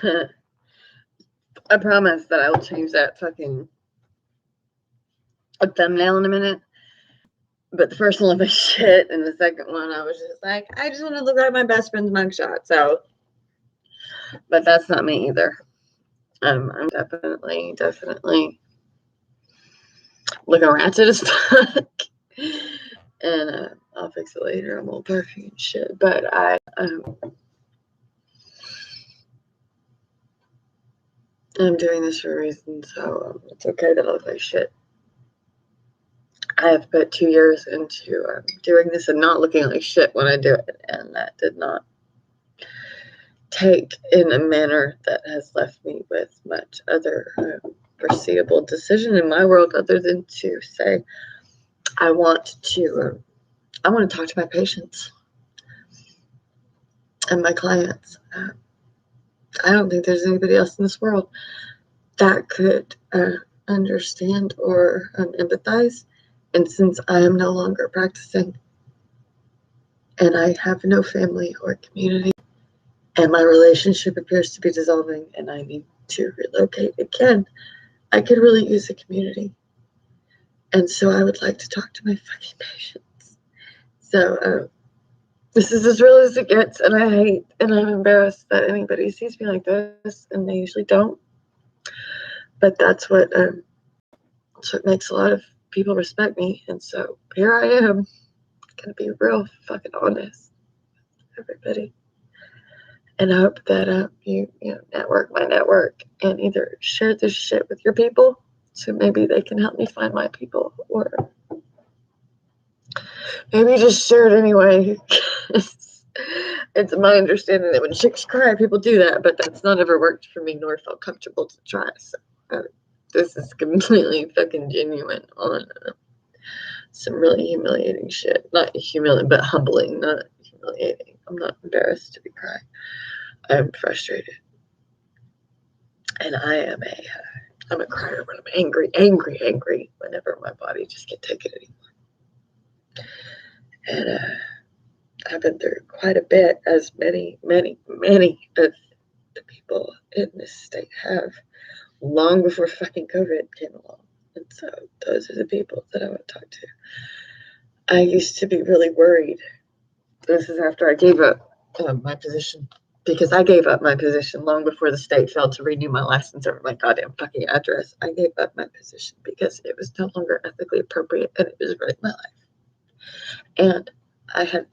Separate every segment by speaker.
Speaker 1: I promise that I will change that fucking thumbnail in a minute. But the first one was shit, and the second one I was just like, I just want to look like my best friend's mugshot. So, but that's not me either. I'm definitely looking ratchet as fuck. And I'll fix it later. I'm all perfect and shit. But I'm doing this for a reason, so it's okay that I look like shit. I have put 2 years into doing this and not looking like shit when I do it, and that did not take in a manner that has left me with much other foreseeable decision in my world other than to say I want to talk to my patients and my clients. I don't think there's anybody else in this world that could understand or empathize. And since I am no longer practicing and I have no family or community and my relationship appears to be dissolving and I need to relocate again, I could really use a community. And so I would like to talk to my fucking patients. So this is as real as it gets, and I hate and I'm embarrassed that anybody sees me like this, and they usually don't. But that's what makes a lot of people respect me. And so here I am, gonna be real fucking honest with everybody. And I hope that you network my network and either share this shit with your people so maybe they can help me find my people, or maybe just share it anyway. It's my understanding that when chicks cry, people do that, but that's not ever worked for me nor felt comfortable to try. So this is completely fucking genuine on some really humiliating shit. Not humiliating, but humbling, not humiliating. I'm not embarrassed to be crying. I'm frustrated. And I'm a crier when I'm angry, whenever my body just can't take it anymore. And I've been through quite a bit, as many of the people in this state have, long before fucking COVID came along. And so those are the people that I would talk to. I used to be really worried. This is after I gave up my position, because I gave up my position long before the state failed to renew my license over my goddamn fucking address. I gave up my position because it was no longer ethically appropriate and it was ruining my life. And I had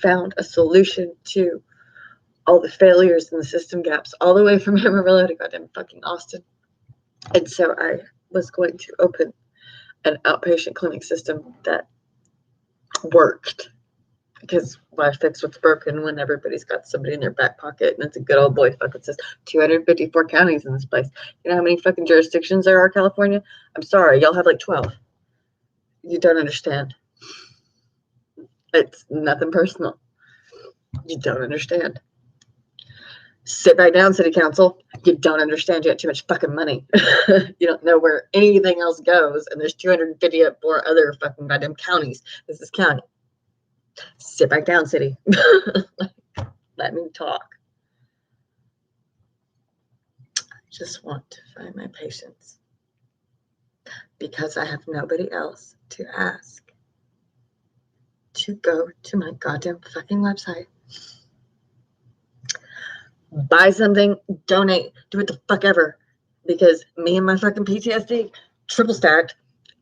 Speaker 1: found a solution to all the failures and the system gaps all the way from Amarillo to goddamn fucking Austin. And so I was going to open an outpatient clinic system that worked, because why fix what's broken when everybody's got somebody in their back pocket and it's a good old boy fucking system. 254 counties in this place. You know how many fucking jurisdictions there are, California? I'm sorry, y'all have like 12. You don't understand. It's nothing personal. You don't understand. Sit back down, city council. You don't understand. You got too much fucking money. You don't know where anything else goes, and there's 254 other fucking goddamn counties. This is county. Sit back down, city. Let me talk. I just want to find my patients because I have nobody else to ask to go to my goddamn fucking website, buy something, donate, do what the fuck ever, because me and my fucking PTSD triple stacked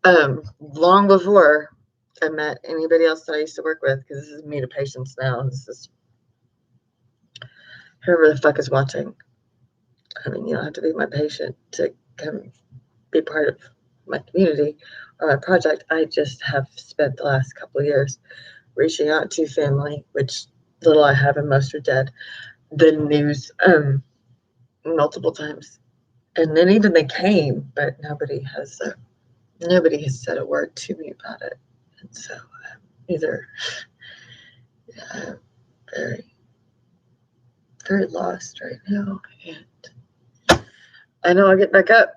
Speaker 1: long before I met anybody else that I used to work with, because this is me to patients now. This is whoever the fuck is watching. I mean, you don't have to be my patient to come be part of my community or my project. I just have spent the last couple of years reaching out to family, which little I have and most are dead, the news multiple times. And then even they came, but nobody has said a word to me about it. And so either I'm very, very lost right now. And I know I'll get back up.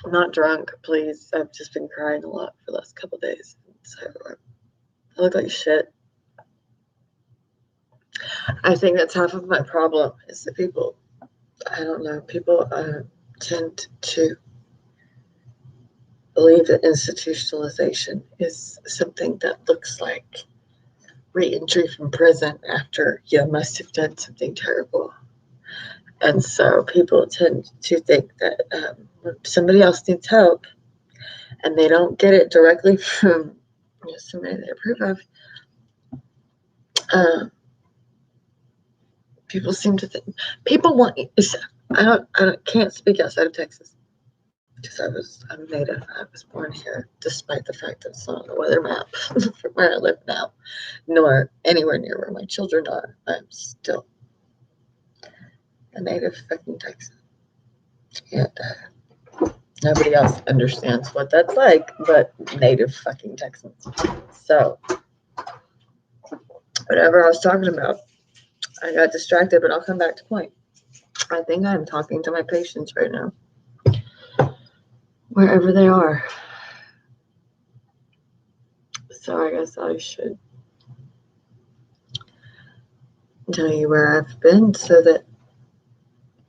Speaker 1: I'm not drunk, please. I've just been crying a lot for the last couple of days. So I look like shit. I think that's half of my problem is that people, I don't know, people tend to believe that institutionalization is something that looks like re-entry from prison after you must have done something terrible. And so people tend to think that when somebody else needs help and they don't get it directly from somebody they approve of, people seem to think people want. I can't speak outside of Texas because I'm native. I was born here, despite the fact that it's not on the weather map from where I live now, nor anywhere near where my children are. I'm still a native fucking Texan, and nobody else understands what that's like but native fucking Texans. So, whatever I was talking about, I got distracted, but I'll come back to point. I think I'm talking to my patients right now, wherever they are. So I guess I should tell you where I've been so that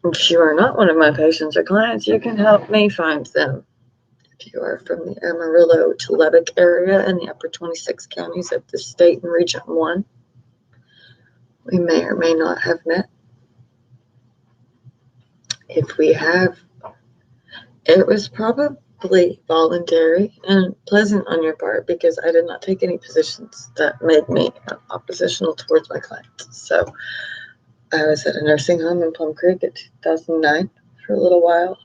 Speaker 1: if you are not one of my patients or clients, you can help me find them. If you are from the Amarillo to Lubbock area and the upper 26 counties of the state and Region 1, we may or may not have met. If we have, it was probably voluntary and pleasant on your part because I did not take any positions that made me oppositional towards my clients. So I was at a nursing home in Plum Creek in 2009 for a little while.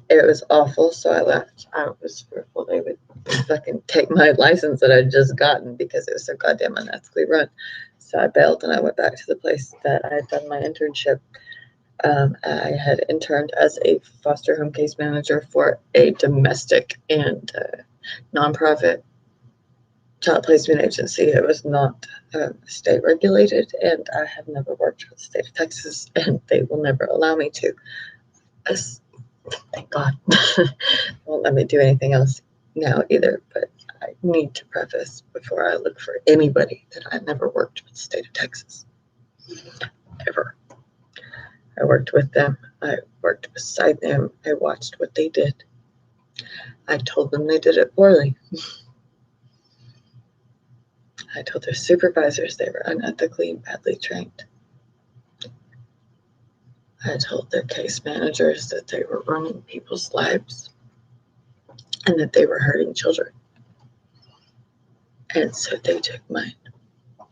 Speaker 1: It was awful, so I left. I was fearful they would fucking take my license that I'd just gotten because it was so goddamn unethically run. So I bailed and I went back to the place that I had done my internship. I had interned as a foster home case manager for a domestic and nonprofit child placement agency. It was not state regulated, and I have never worked for the state of Texas, and they will never allow me to. Thank God. They won't let me do anything else now either, but I need to preface before I look for anybody that I never worked with the state of Texas. Ever. I worked with them. I worked beside them. I watched what they did. I told them they did it poorly. I told their supervisors they were unethically and badly trained. I told their case managers that they were ruining people's lives and that they were hurting children. And so they took mine.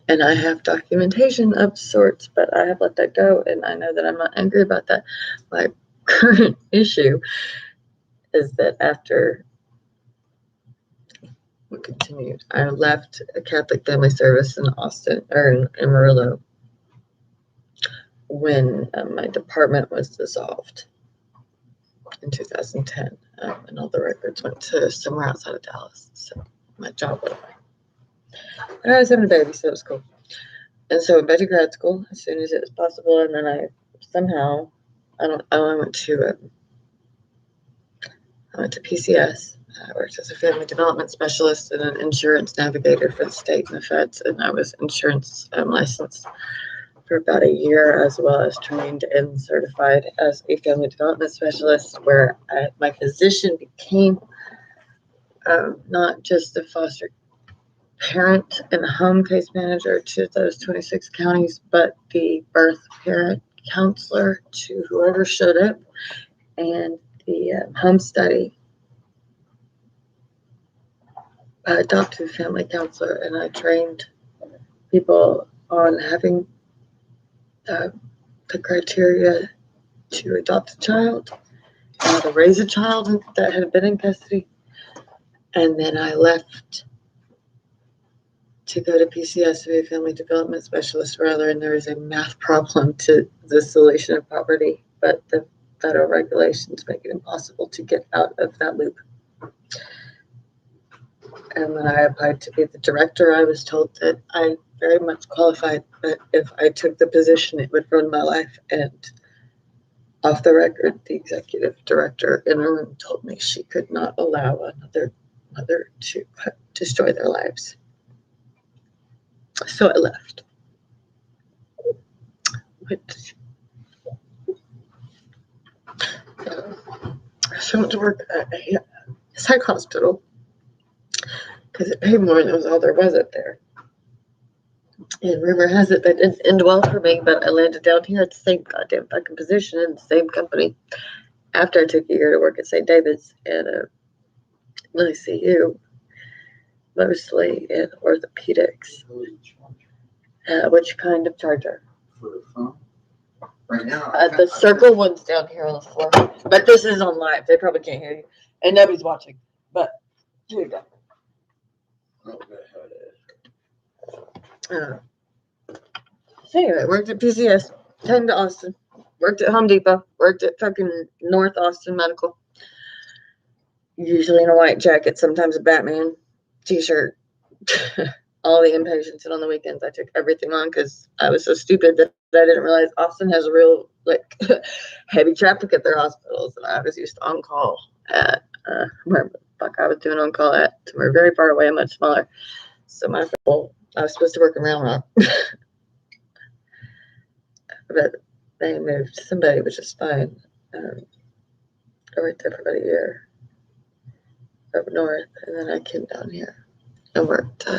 Speaker 1: And I have documentation of sorts, but I have let that go, and I know that I'm not angry about that. My current issue is that after we continued, I left a Catholic Family Service in Austin, or in Amarillo, when my department was dissolved in 2010, and all the records went to somewhere outside of Dallas. So my job went away. And I was having a baby, so it was cool. And so I went back to grad school as soon as it was possible, and then I somehow, I went to PCS. I worked as a family development specialist and an insurance navigator for the state and the feds, and I was insurance licensed for about a year, as well as trained and certified as a family development specialist, where my position became not just a foster parent and home case manager to those 26 counties, but the birth parent counselor to whoever showed up, and the home study adoptive family counselor. And I trained people on having the criteria to adopt a child, how to raise a child that had been in custody. And then I left to go to PCS to be a family development specialist, where I learned there is a math problem to the solution of poverty, but the federal regulations make it impossible to get out of that loop. And when I applied to be the director, I was told that I very much qualified, but if I took the position, it would ruin my life. And off the record, the executive director in a room told me she could not allow another mother to destroy their lives. So I left. which she went to work at a psych hospital because it paid more and that was all there was up there. And rumor has it that didn't end well for me, but I landed down here at the same goddamn fucking position in the same company after I took a year to work at St. David's and ICU, mostly in orthopedics. Which kind of charger?
Speaker 2: For the phone? Right now.
Speaker 1: The circle one's down here on the floor. But this is on live. They probably can't hear you. And nobody's watching. But here you go.
Speaker 2: Oh, good, how it is.
Speaker 1: So anyway, worked at PCS, came to Austin, worked at Home Depot, worked at fucking North Austin Medical. Usually in a white jacket, sometimes a Batman t-shirt. All the inpatients, and on the weekends I took everything on because I was so stupid that I didn't realize Austin has a real heavy traffic at their hospitals, and I was used to on call at where the fuck I was doing on call at somewhere very far away and much smaller. So I was supposed to work in Round Rock, but they moved somebody, which is fine. I worked there for about a year up north, and then I came down here and worked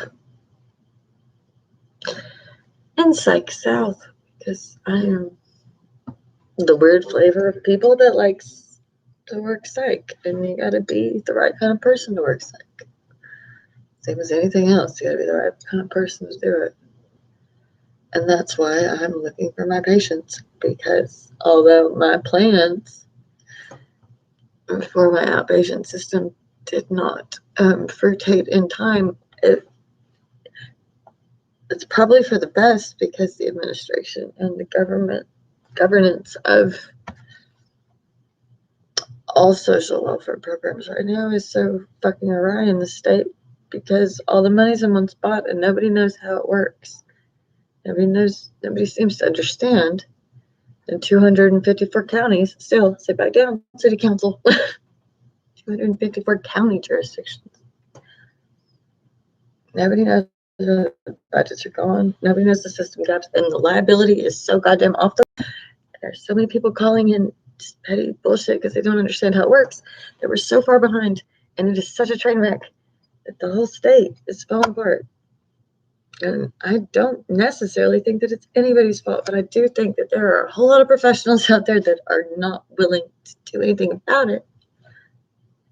Speaker 1: in Psych South because I am the weird flavor of people that likes to work psych, and you gotta be the right kind of person to work psych. Same as anything else, you gotta be the right kind of person to do it. And that's why I'm looking for my patients, because although my plans for my outpatient system did not fructate in time, it's probably for the best because the administration and the governance of all social welfare programs right now is so fucking awry in the state because all the money's in one spot and nobody knows how it works. Nobody seems to understand. In 254 counties, still, sit back down, city council. 254 county jurisdictions. Nobody knows the budgets are going. Nobody knows the system gaps, and the liability is so goddamn off the. There's so many people calling in petty bullshit because they don't understand how it works. That we're so far behind, and it is such a train wreck that the whole state is falling apart. And I don't necessarily think that it's anybody's fault, but I do think that there are a whole lot of professionals out there that are not willing to do anything about it.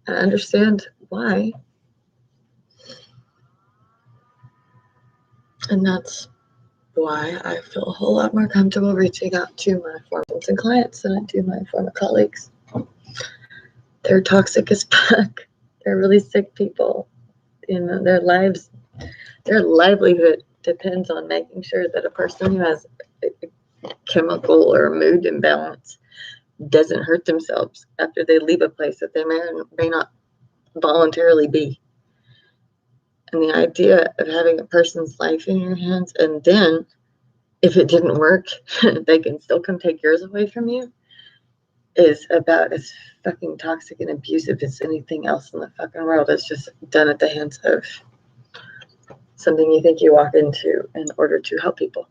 Speaker 1: I understand why. And that's why I feel a whole lot more comfortable reaching out to my informants and clients than I do my former colleagues. They're toxic as fuck. They're really sick people. You know, their livelihood depends on making sure that a person who has a chemical or mood imbalance doesn't hurt themselves after they leave a place that they may or may not voluntarily be. And the idea of having a person's life in your hands, and then if it didn't work, they can still come take yours away from you, is about as fucking toxic and abusive as anything else in the fucking world. It's just done at the hands of something you think you walk into in order to help people,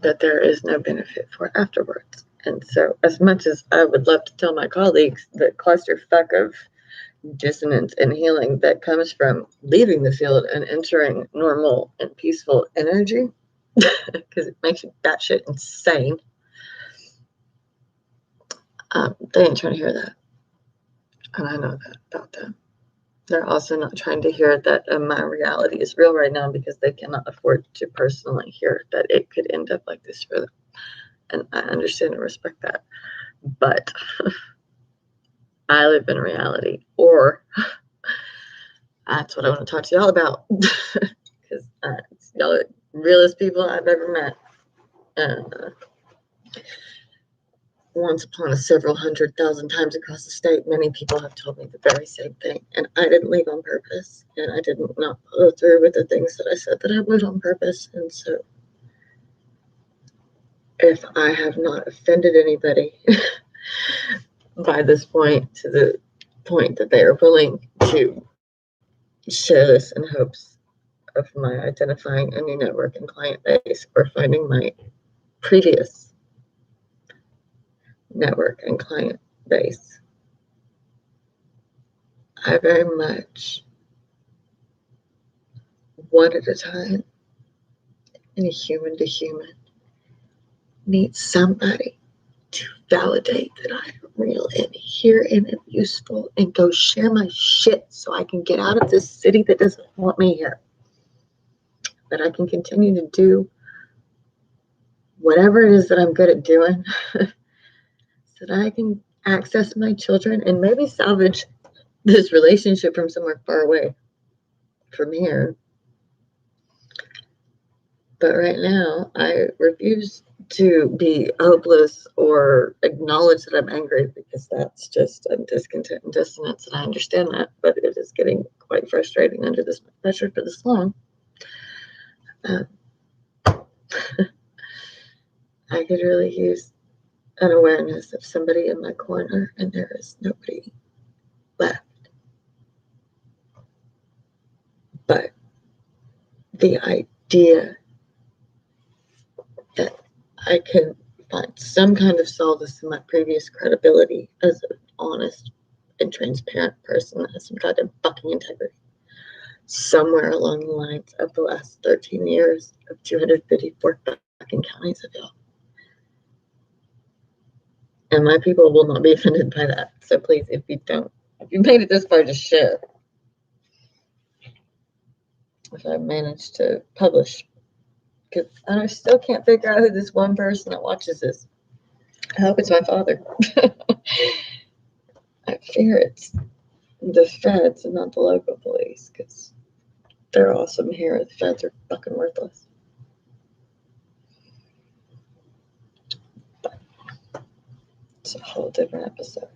Speaker 1: but there is no benefit for afterwards. And so as much as I would love to tell my colleagues the clusterfuck of dissonance and healing that comes from leaving the field and entering normal and peaceful energy, because it makes you batshit insane, they ain't trying to hear that. And I know that about them. They're also not trying to hear that my reality is real right now because they cannot afford to personally hear that it could end up like this for them. And I understand and respect that. But I live in reality, or that's what I want to talk to y'all about. Because y'all are the realest people I've ever met. And once upon a several 100,000 times across the state, many people have told me the very same thing. And I didn't leave on purpose. And I didn't not follow through with the things that I said that I would on purpose. And so if I have not offended anybody by this point, to the point that they are willing to share this in hopes of my identifying a new network and client base or finding my previous network and client base. I very much, one at a time, and a human to human, need somebody to validate that I am real and here and am useful and go share my shit so I can get out of this city that doesn't want me here. That I can continue to do whatever it is that I'm good at doing so that I can access my children and maybe salvage this relationship from somewhere far away from here. But right now, I refuse to be hopeless or acknowledge that I'm angry, because that's just, I'm discontent and dissonance, and I understand that, but it is getting quite frustrating under this pressure for this long. I could really use an awareness of somebody in my corner, and there is nobody left. But the idea that I can find some kind of solace in my previous credibility as an honest and transparent person that has some goddamn fucking integrity somewhere along the lines of the last 13 years of 254 fucking counties of y'all. And my people will not be offended by that. So please, if you made it this far, just share. If I managed to publish. Because I still can't figure out who this one person that watches this. I hope it's my father. I fear it's the feds and not the local police, because they're awesome here. The feds are fucking worthless. But it's a whole different episode.